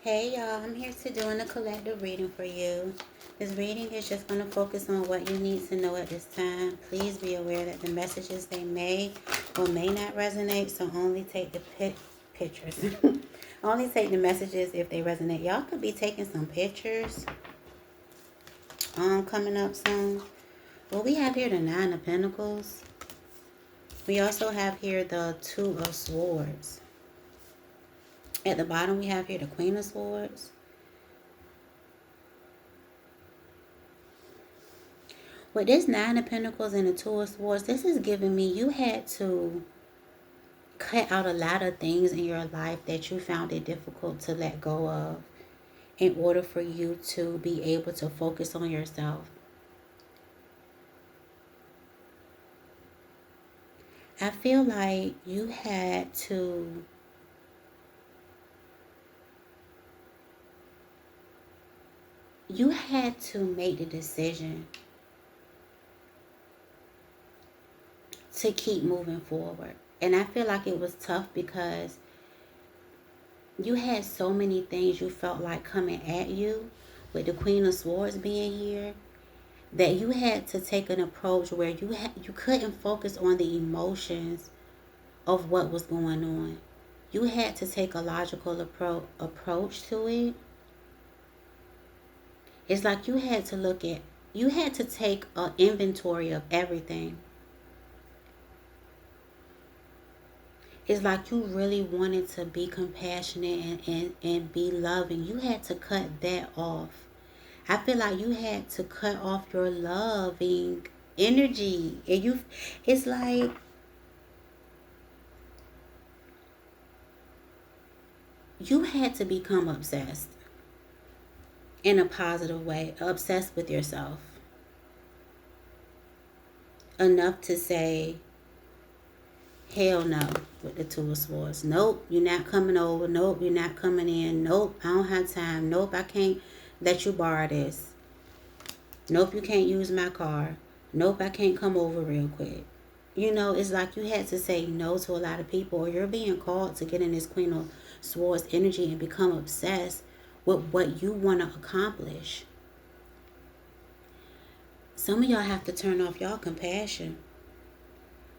Hey y'all, I'm here to doing a collective reading for you. This reading is just going to focus on what you need to know at this time. Please be aware that the messages they may or may not resonate, so only take the pictures. Only take the messages if they resonate. Y'all could be taking some pictures coming up soon. Well, we have here the Nine of Pentacles. We also have here the Two of Swords. At the bottom, we have here the Queen of Swords. With this Nine of Pentacles and the Two of Swords, this is giving me you had to cut out a lot of things in your life that you found it difficult to let go of in order for you to be able to focus on yourself. I feel like you had to make the decision to keep moving forward. And I feel like it was tough because you had so many things you felt like coming at you, with the Queen of Swords being here, that you had to take an approach where you couldn't focus on the emotions of what was going on. You had to take a logical approach to it. It's like you had to take an inventory of everything. It's like you really wanted to be compassionate and be loving. You had to cut that off. I feel like you had to cut off your loving energy. And it's like you had to become obsessed in a positive way, obsessed with yourself. Enough to say, hell no, with the Two of Swords. Nope, you're not coming over. Nope, you're not coming in. Nope, I don't have time. Nope, I can't let you borrow this. Nope, you can't use my car. Nope, I can't come over real quick. You know, it's like you had to say no to a lot of people, or you're being called to get in this Queen of Swords energy and become obsessed with what you want to accomplish. Some of y'all have to turn off y'all compassion.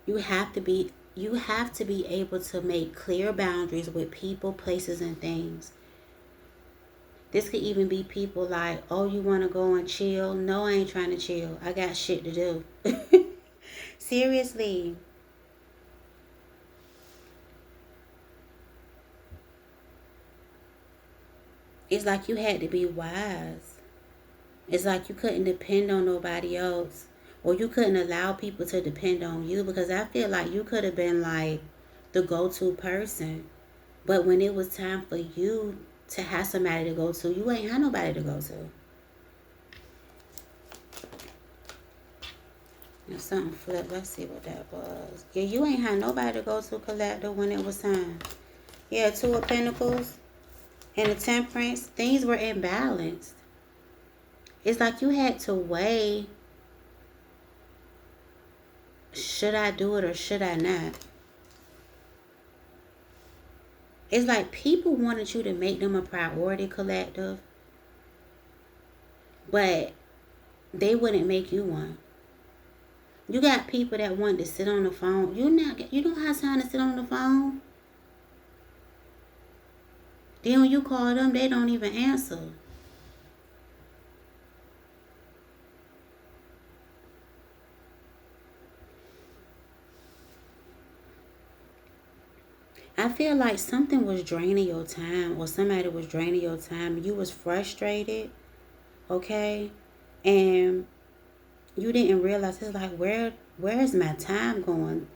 You have to be able to make clear boundaries with people, places, and things. This could even be people like, oh, you want to go and chill? No, I ain't trying to chill. I got shit to do. Seriously. It's like you had to be wise. It's like you couldn't depend on nobody else. Or you couldn't allow people to depend on you, because I feel like you could have been like the go-to person. But when it was time for you to have somebody to go to, you ain't had nobody to go to. If something flipped, let's see what that was. Yeah, you ain't had nobody to go to, Collector, when it was time. Yeah, Two of Pentacles and the Temperance. Things were imbalanced. It's like you had to weigh, should I do it or should I not? It's like people wanted you to make them a priority, Collective, but they wouldn't make you one. You got people that want to sit on the phone. You don't have time to sit on the phone. Then when you call them, they don't even answer. I feel like something was draining your time, or somebody was draining your time. You was frustrated, okay? And you didn't realize, it's like, where is my time going?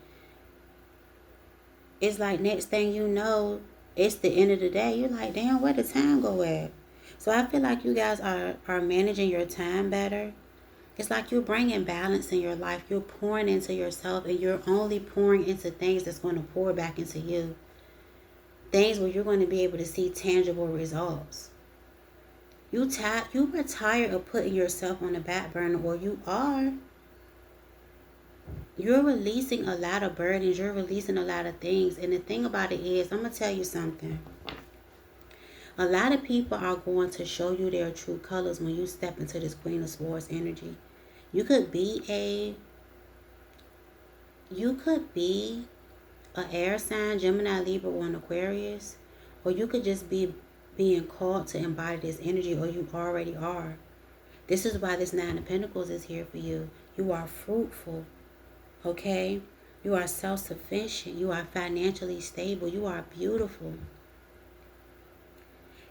It's like next thing you know, it's the end of the day. You're like, damn, where the time go at? So I feel like you guys are managing your time better. It's like you're bringing balance in your life. You're pouring into yourself, and you're only pouring into things that's going to pour back into you. Things where you're going to be able to see tangible results. You were tired of putting yourself on the back burner, or you are. You're releasing a lot of burdens. You're releasing a lot of things. And the thing about it is, I'm going to tell you something. A lot of people are going to show you their true colors when you step into this Queen of Swords energy. You could be a air sign, Gemini, Libra, or an Aquarius, or you could just be being called to embody this energy, or you already are. This is why this Nine of Pentacles is here for you. You are fruitful, okay? You are self-sufficient. You are financially stable. You are beautiful.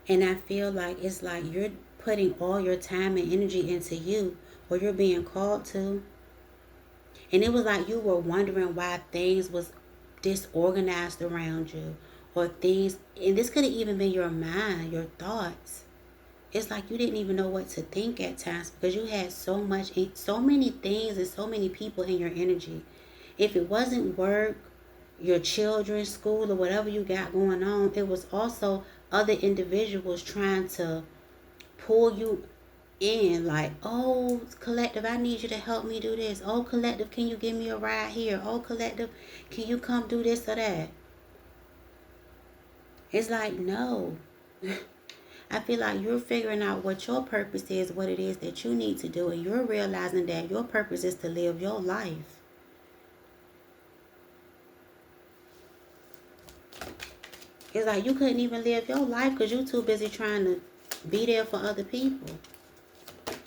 And I feel like it's like you're putting all your time and energy into you, or you're being called to. And it was like you were wondering why things was disorganized around you, or things, and this could have even been your mind, your thoughts. It's like you didn't even know what to think at times because you had so many things and so many people in your energy. If it wasn't work, your children, school, or whatever you got going on, it was also other individuals trying to pull you in, like, oh, collective, I need you to help me do this. Oh, collective, can you give me a ride here? Oh, collective, can you come do this or that? It's like, no. I feel like you're figuring out what your purpose is, what it is that you need to do, and you're realizing that your purpose is to live your life. It's like you couldn't even live your life because you're too busy trying to be there for other people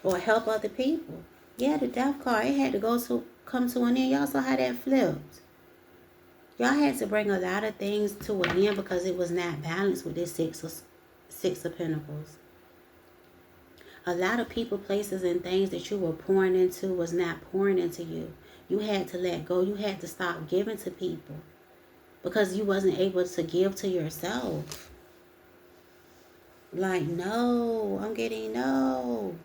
or help other people. Yeah, the death card, it had to come to an end. Y'all saw how that flipped. Y'all had to bring a lot of things to an end because it was not balanced with this Six of Pentacles. A lot of people, places, and things that you were pouring into was not pouring into you. You had to let go. You had to stop giving to people because you wasn't able to give to yourself. Like, no, I'm getting no.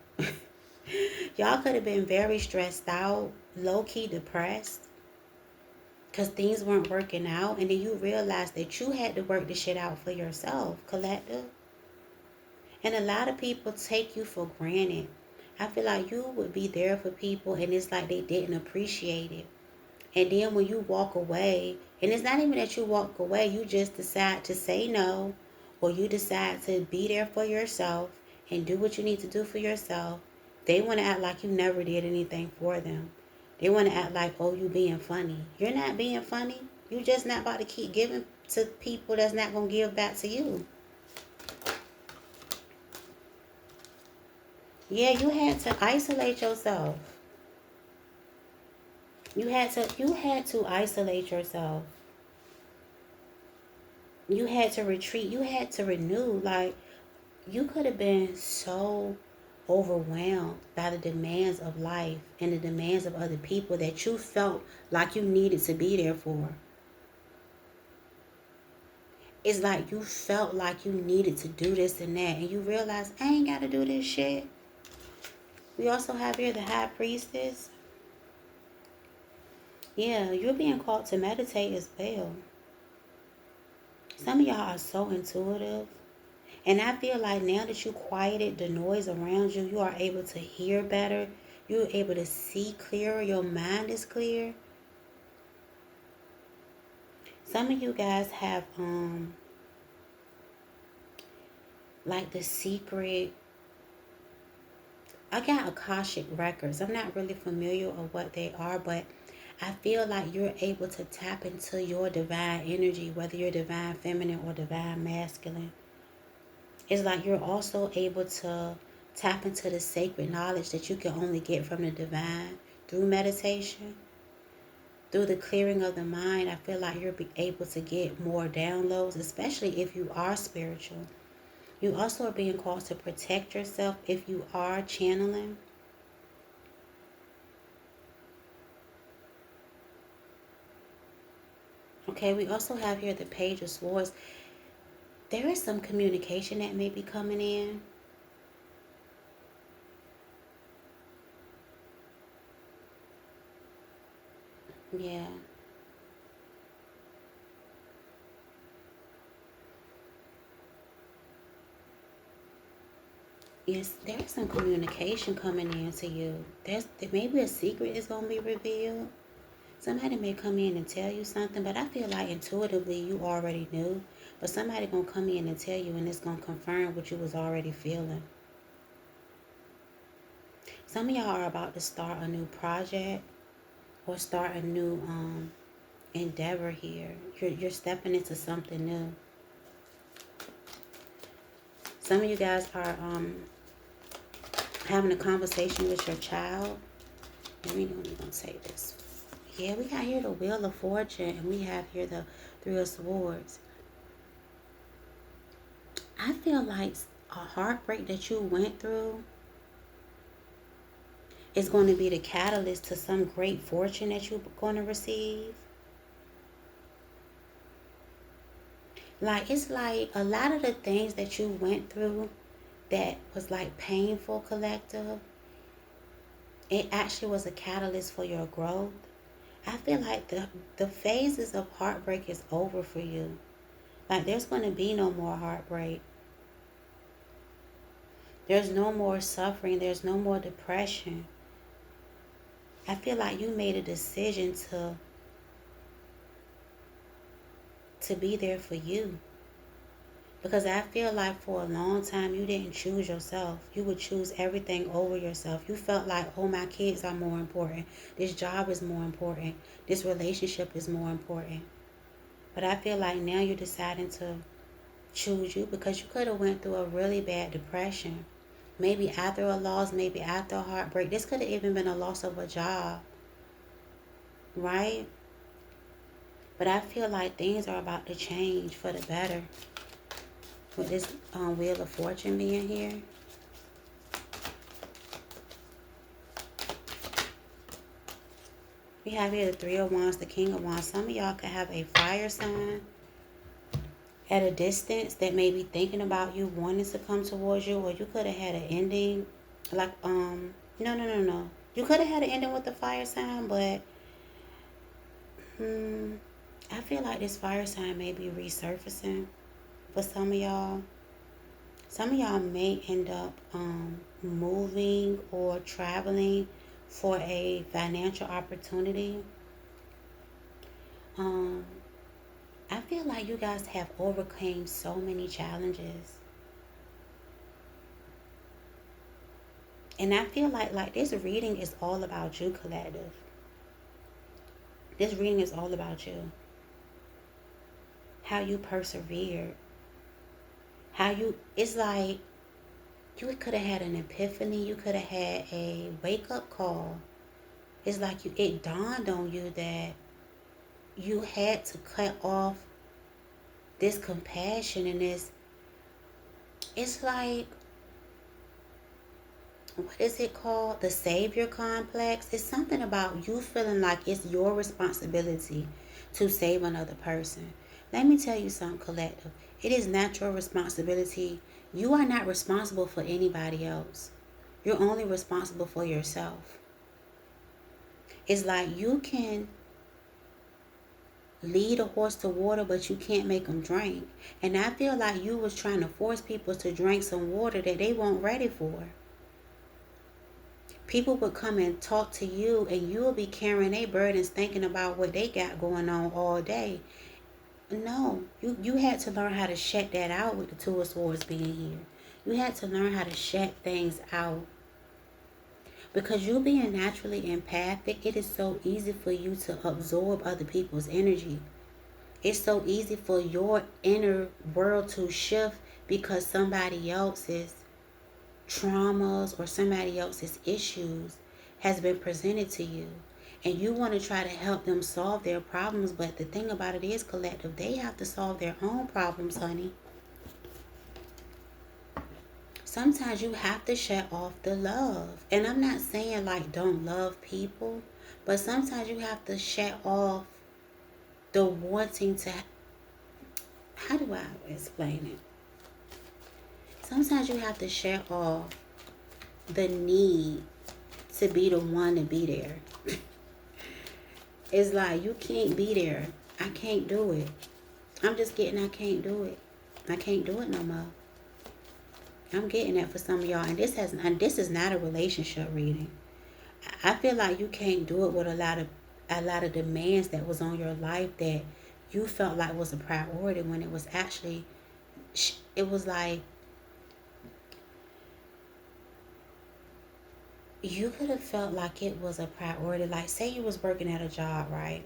Y'all could have been very stressed out, low-key depressed because things weren't working out. And then you realized that you had to work the shit out for yourself, collective. And a lot of people take you for granted. I feel like you would be there for people and it's like they didn't appreciate it. And then when you walk away, and it's not even that you walk away, you just decide to say no, or you decide to be there for yourself and do what you need to do for yourself. They want to act like you never did anything for them. They want to act like, oh, you being funny. You're not being funny. You're just not about to keep giving to people that's not going to give back to you. Yeah, you had to isolate yourself. You had to isolate yourself. You had to retreat. You had to renew. Like, you could have been so overwhelmed by the demands of life and the demands of other people that you felt like you needed to be there for. It's like you felt like you needed to do this and that, and you realize, I ain't got to do this shit. We also have here the High Priestess. Yeah, you're being called to meditate as well. Some of y'all are so intuitive. And I feel like now that you quieted the noise around you, you are able to hear better. You're able to see clearer. Your mind is clear. Some of you guys have like the secret. I got Akashic records. I'm not really familiar with what they are, but I feel like you're able to tap into your divine energy, whether you're divine feminine or divine masculine. It's like you're also able to tap into the sacred knowledge that you can only get from the divine through meditation. Through the clearing of the mind, I feel like you're able to get more downloads, especially if you are spiritual. You also are being called to protect yourself if you are channeling. Okay, we also have here the Page of Swords. There is some communication that may be coming in. Yeah. Yes, there's some communication coming in to you. There may be a secret is going to be revealed. Somebody may come in and tell you something, but I feel like intuitively you already knew. But somebody gonna come in and tell you, and it's gonna confirm what you was already feeling. Some of y'all are about to start a new project or start a new endeavor here. You're stepping into something new. Some of you guys are having a conversation with your child. Let me know when you're gonna say this. Yeah, we got here the Wheel of Fortune, and we have here the Three of Swords. I feel like a heartbreak that you went through is going to be the catalyst to some great fortune that you're going to receive. Like, it's like a lot of the things that you went through that was like painful, collective, it actually was a catalyst for your growth. I feel like the phases of heartbreak is over for you. Like, there's going to be no more heartbreak. There's no more suffering. There's no more depression. I feel like you made a decision to be there for you. Because I feel like for a long time you didn't choose yourself. You would choose everything over yourself. You felt like, oh, my kids are more important. This job is more important. This relationship is more important. But I feel like now you're deciding to choose you, because you could have went through a really bad depression. Maybe after a loss, maybe after a heartbreak. This could have even been a loss of a job. Right? But I feel like things are about to change for the better. With this Wheel of Fortune being here. We have here the Three of Wands, the King of Wands. Some of y'all could have a fire sign at a distance that may be thinking about you, wanting to come towards you. Or you could have had an ending. Like, no. You could have had an ending with the fire sign, but I feel like this fire sign may be resurfacing for some of y'all. Some of y'all may end up moving or traveling for a financial opportunity. I feel like you guys have overcame so many challenges. And I feel like this reading is all about you, collective. This reading is all about you. How you persevered. It's like you could have had an epiphany. You could have had a wake-up call. It's like it dawned on you that you had to cut off this compassion and this. It's like, what is it called? The savior complex. It's something about you feeling like it's your responsibility to save another person. Let me tell you something, collective. It is not your responsibility. You are not responsible for anybody else. You're only responsible for yourself. It's like you can lead a horse to water, but you can't make them drink. And I feel like you was trying to force people to drink some water that they weren't ready for. People would come and talk to you, and you'll be carrying their burdens, thinking about what they got going on all day. No, you had to learn how to shut that out with the Two of Swords being here. You had to learn how to shut things out. Because you being naturally empathic, it is so easy for you to absorb other people's energy. It's so easy for your inner world to shift because somebody else's traumas or somebody else's issues has been presented to you. And you want to try to help them solve their problems. But the thing about it is, collective, they have to solve their own problems, honey. Sometimes you have to shut off the love. And I'm not saying like don't love people, but sometimes you have to shut off the wanting to. How do I explain it? Sometimes you have to shut off the need to be the one to be there. It's like, you can't be there. I can't do it. I'm just getting, I can't do it. I can't do it no more. I'm getting that for some of y'all. And this is not a relationship reading. I feel like you can't do it with a a lot of demands that was on your life that you felt like was a priority when it was actually, it was like, you could have felt like it was a priority. Like, say you was working at a job, right?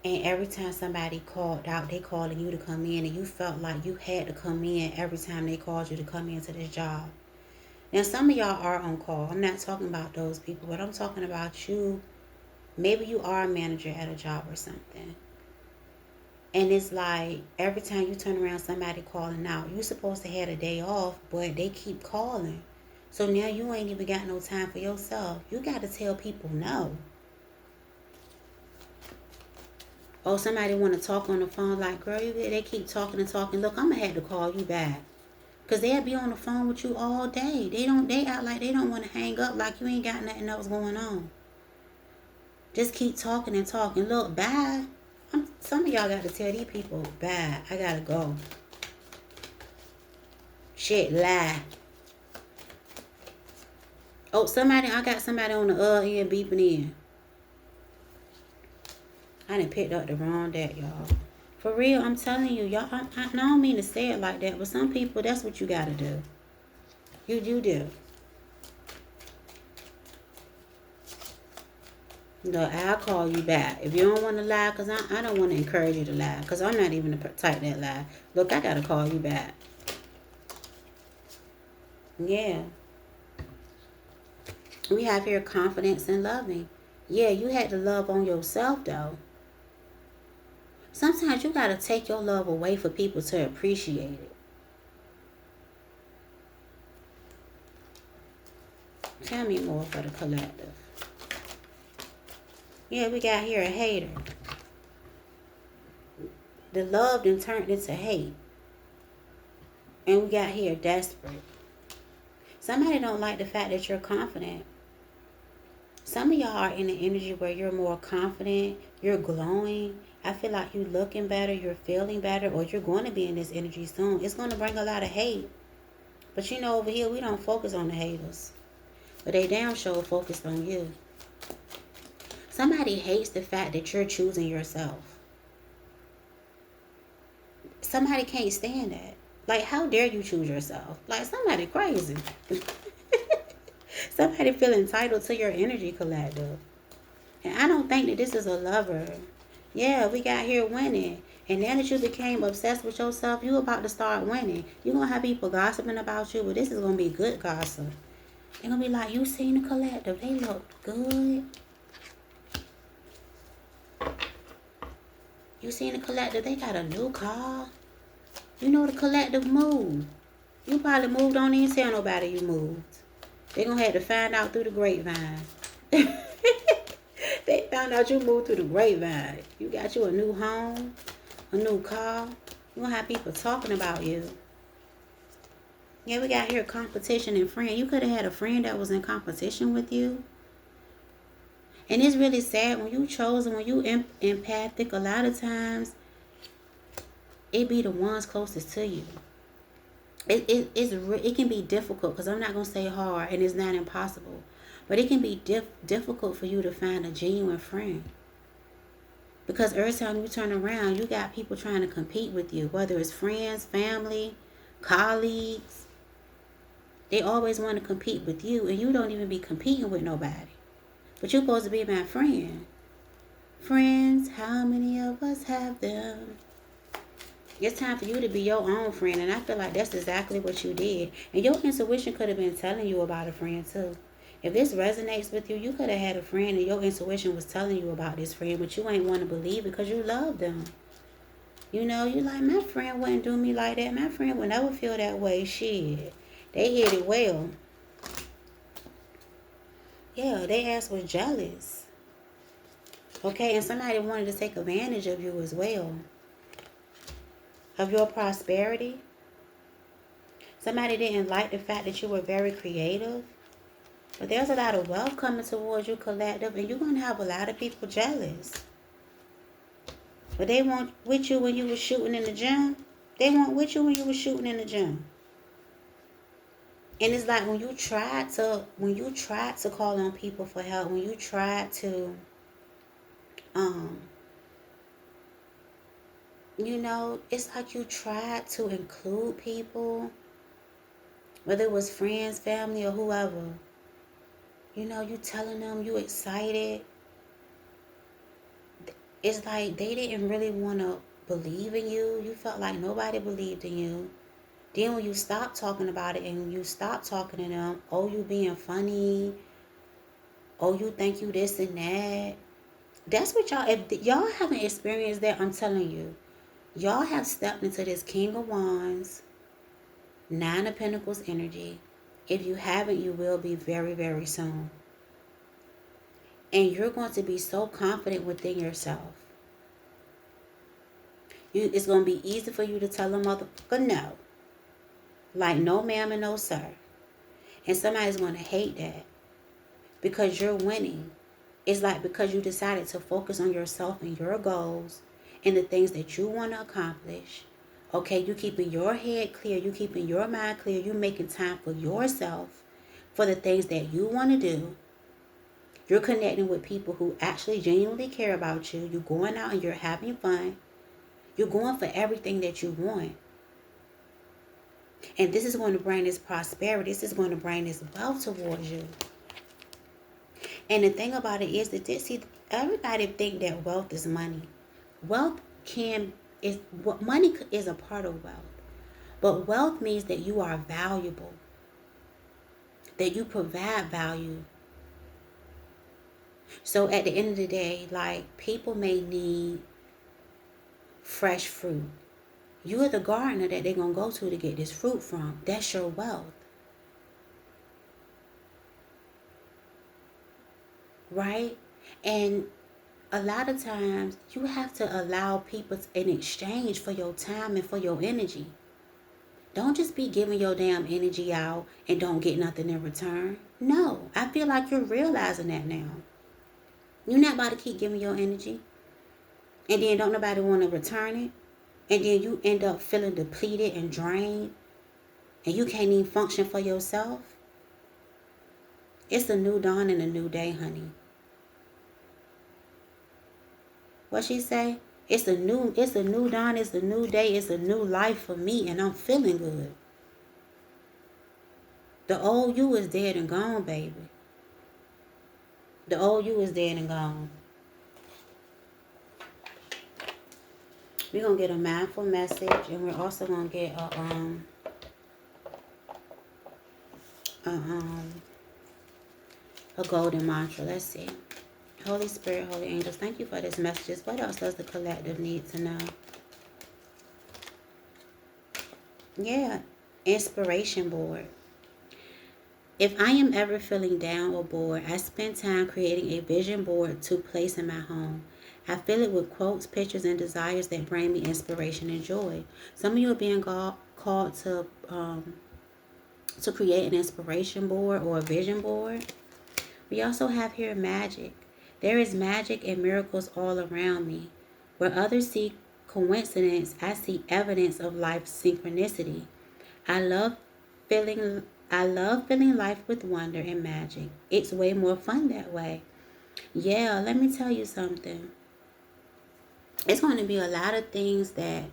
And every time somebody called out, they calling you to come in, and you felt like you had to come in every time they called you to come into this job. Now, some of y'all are on call. I'm not talking about those people, but I'm talking about you. Maybe you are a manager at a job or something. And it's like every time you turn around, somebody calling out. You're supposed to have a day off, but they keep calling. So now you ain't even got no time for yourself. You got to tell people no. Oh, somebody want to talk on the phone, like, girl, they keep talking and talking. Look, I'm going to have to call you back. Because they'll be on the phone with you all day. They act like they don't want to hang up, like you ain't got nothing else going on. Just keep talking and talking. Look, bye. Some of y'all got to tell these people, bye, I got to go. Shit, lie. Oh, I got somebody on the other end beeping in. I done picked up the wrong deck, y'all. For real, I'm telling you, y'all, I don't mean to say it like that, but some people, that's what you got to do. You do. No, I'll call you back. If you don't want to lie, because I don't want to encourage you to lie, because I'm not even the type that lie. Look, I got to call you back. Yeah. We have here confidence and loving. Yeah, you had to love on yourself, though. Sometimes you got to take your love away for people to appreciate it. Tell me more for the collective. Yeah, we got here a hater. The love then turned into hate. And we got here desperate. Somebody don't like the fact that you're confident. Some of y'all are in an energy where you're more confident, you're glowing. I feel like you're looking better, you're feeling better, or you're going to be in this energy soon. It's going to bring a lot of hate. But you know, over here, we don't focus on the haters. But they damn sure focused on you. Somebody hates the fact that you're choosing yourself. Somebody can't stand that. Like, how dare you choose yourself? Like, somebody crazy. Somebody feel entitled to your energy, collective. And I don't think that this is a lover. Yeah, we got here winning. And now that you became obsessed with yourself, you about to start winning. You're going to have people gossiping about you, but this is going to be good gossip. They're going to be like, you seen the collective? They look good. You seen the collective? They got a new car. You know the collective moved. You probably moved, don't even tell nobody you moved. They're going to have to find out through the grapevine. They found out you moved through the grapevine. You got you a new home, a new car. You're going to have people talking about you. Yeah, we got here competition and friend. You could have had a friend that was in competition with you. And it's really sad when you chosen, when you empathic, a lot of times it be the ones closest to you. It can be difficult, because I'm not going to say hard, and it's not impossible. But it can be difficult for you to find a genuine friend. Because every time you turn around, you got people trying to compete with you. Whether it's friends, family, colleagues. They always want to compete with you, and you don't even be competing with nobody. But you're supposed to be my friend. Friends, how many of us have them? It's time for you to be your own friend, and I feel like that's exactly what you did. And your intuition could have been telling you about a friend too. If this resonates with you, you could have had a friend and your intuition was telling you about this friend, but you ain't want to believe it because you love them. You know, you like, my friend wouldn't do me like that. My friend would never feel that way. Shit. They hit it well. Yeah, they ass was jealous. Okay, and somebody wanted to take advantage of you as well. Of your prosperity. Somebody didn't like the fact that you were very creative. But there's a lot of wealth coming towards you, collective, and you're going to have a lot of people jealous. But they weren't with you when you were shooting in the gym. They weren't with you when you were shooting in the gym. And it's like when you tried to call on people for help, when you tried to Um, you know, it's like you tried to include people, whether it was friends, family, or whoever. You know, you telling them you excited. It's like they didn't really want to believe in you. You felt like nobody believed in you. Then when you stop talking about it and you stop talking to them, oh, you being funny. Oh, you think you this and that. That's what y'all, if y'all haven't experienced that, I'm telling you. Y'all have stepped into this King of Wands, Nine of Pentacles energy. If you haven't, you will be very, very soon. And you're going to be so confident within yourself. It's going to be easy for you to tell a motherfucker no. Like no ma'am and no sir. And somebody's going to hate that. Because you're winning. It's like because you decided to focus on yourself and your goals and the things that you want to accomplish. Okay, you keeping your head clear. You keeping your mind clear. You making time for yourself, for the things that you want to do. You're connecting with people who actually genuinely care about you. You're going out and you're having fun. You're going for everything that you want. And this is going to bring this prosperity. This is going to bring this wealth towards you. And the thing about it is that everybody think that wealth is money. Wealth money is a part of wealth. But wealth means that you are valuable. That you provide value. So at the end of the day, like people may need fresh fruit. You're the gardener that they're going to go to get this fruit from. That's your wealth. Right? And a lot of times you have to allow people in exchange for your time and for your energy. Don't just be giving your damn energy out and don't get nothing in return. No, I feel like you're realizing that now. You're not about to keep giving your energy and then don't nobody want to return it. And then you end up feeling depleted and drained and you can't even function for yourself. It's a new dawn and a new day, honey. What she say? It's a new dawn, it's a new day, it's a new life for me, and I'm feeling good. The old you is dead and gone, baby. The old you is dead and gone. We're gonna get a mindful message, and we're also gonna get a golden mantra. Let's see. Holy Spirit, Holy Angels, thank you for this message. What else does the collective need to know? Yeah, inspiration board. If I am ever feeling down or bored, I spend time creating a vision board to place in my home. I fill it with quotes, pictures, and desires that bring me inspiration and joy. Some of you are being called to create an inspiration board or a vision board. We also have here magic. There is magic and miracles all around me. Where others see coincidence, I see evidence of life's synchronicity. I love filling life with wonder and magic. It's way more fun that way. Yeah, let me tell you something. It's going to be a lot of things that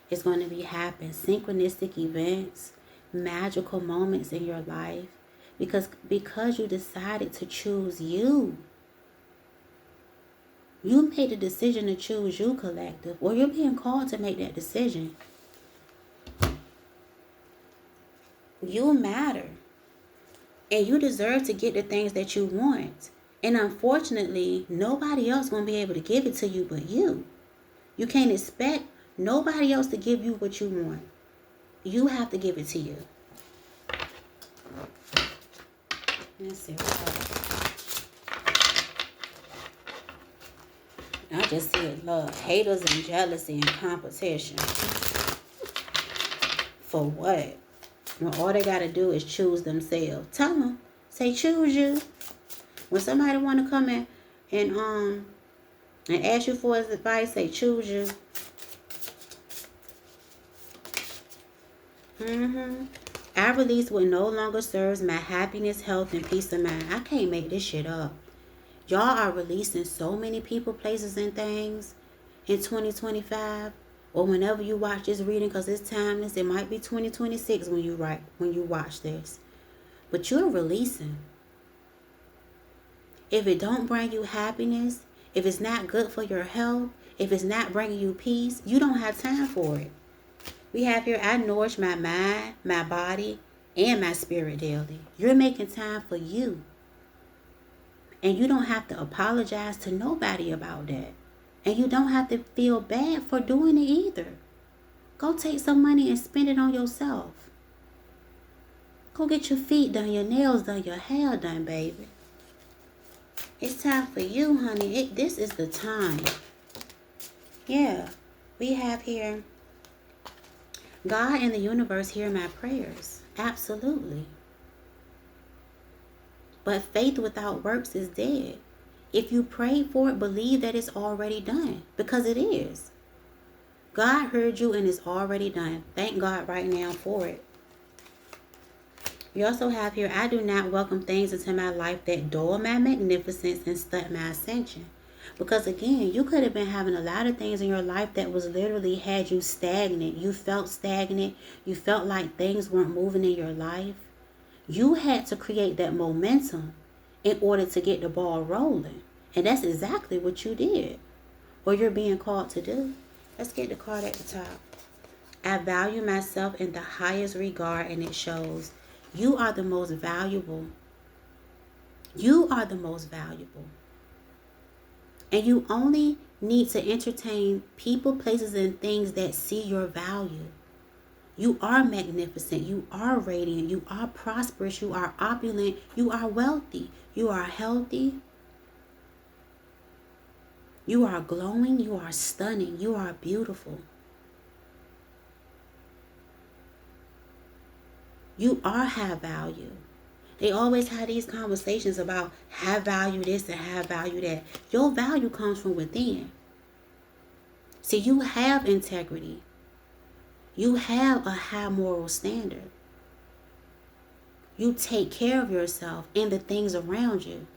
is going to be happening. Synchronistic events, magical moments in your life. Because you decided to choose you. You made the decision to choose you, collective. Or you're being called to make that decision. You matter. And you deserve to get the things that you want. And unfortunately, nobody else going to be able to give it to you but you. You can't expect nobody else to give you what you want. You have to give it to you. Let's see I just said love. Haters and jealousy and competition. For what? When all they got to do is choose themselves. Tell them. Say choose you. When somebody want to come in and ask you for his advice, say choose you. Our release will no longer serve my happiness, health, and peace of mind. I can't make this shit up. Y'all are releasing so many people, places, and things in 2025, or whenever you watch this reading, because it's timeless. It might be 2026 when you watch this, but you're releasing. If it don't bring you happiness, if it's not good for your health, if it's not bringing you peace, you don't have time for it. We have here, I nourish my mind, my body, and my spirit daily. You're making time for you. And you don't have to apologize to nobody about that. And you don't have to feel bad for doing it either. Go take some money and spend it on yourself. Go get your feet done, your nails done, your hair done, baby. It's time for you, honey. This is the time. Yeah. We have here, God and the universe hear my prayers. Absolutely. But faith without works is dead. If you pray for it, believe that it's already done. Because it is. God heard you and it's already done. Thank God right now for it. We also have here, I do not welcome things into my life that dull my magnificence and stunt my ascension. Because again, you could have been having a lot of things in your life that was literally had you stagnant. You felt stagnant. You felt like things weren't moving in your life. You had to create that momentum in order to get the ball rolling. And that's exactly what you did. Or you're being called to do. Let's get the card at the top. I value myself in the highest regard, and it shows. You are the most valuable. You are the most valuable. And you only need to entertain people, places, and things that see your value. You are magnificent. You are radiant. You are prosperous. You are opulent. You are wealthy. You are healthy. You are glowing. You are stunning. You are beautiful. You are high value. They always have these conversations about high value this and high value that. Your value comes from within. See, you have integrity. You have a high moral standard. You take care of yourself and the things around you.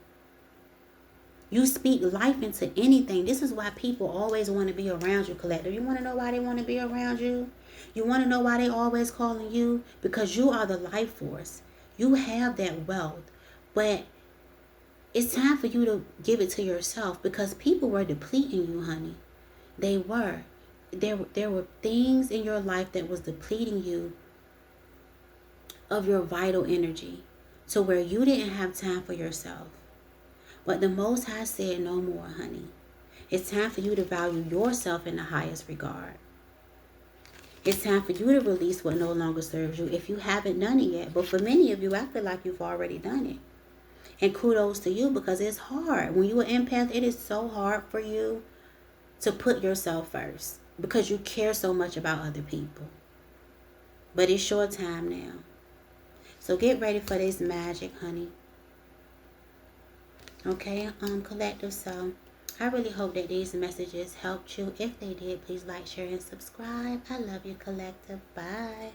You speak life into anything. This is why people always want to be around you, Collective. You want to know why they want to be around you? You want to know why they always calling you? Because you are the life force. You have that wealth. But it's time for you to give it to yourself, because people were depleting you, honey. They were. There were things in your life that was depleting you of your vital energy to where you didn't have time for yourself. But the Most High said no more, honey. It's time for you to value yourself in the highest regard. It's time for you to release what no longer serves you if you haven't done it yet. But for many of you, I feel like you've already done it. And kudos to you, because it's hard. When you're an empath, it is so hard for you to put yourself first because you care so much about other people. But it's your time now. So get ready for this magic, honey. Okay, Collective. So I really hope that these messages helped you. If they did, please like, share, and subscribe. I love you, Collective. Bye.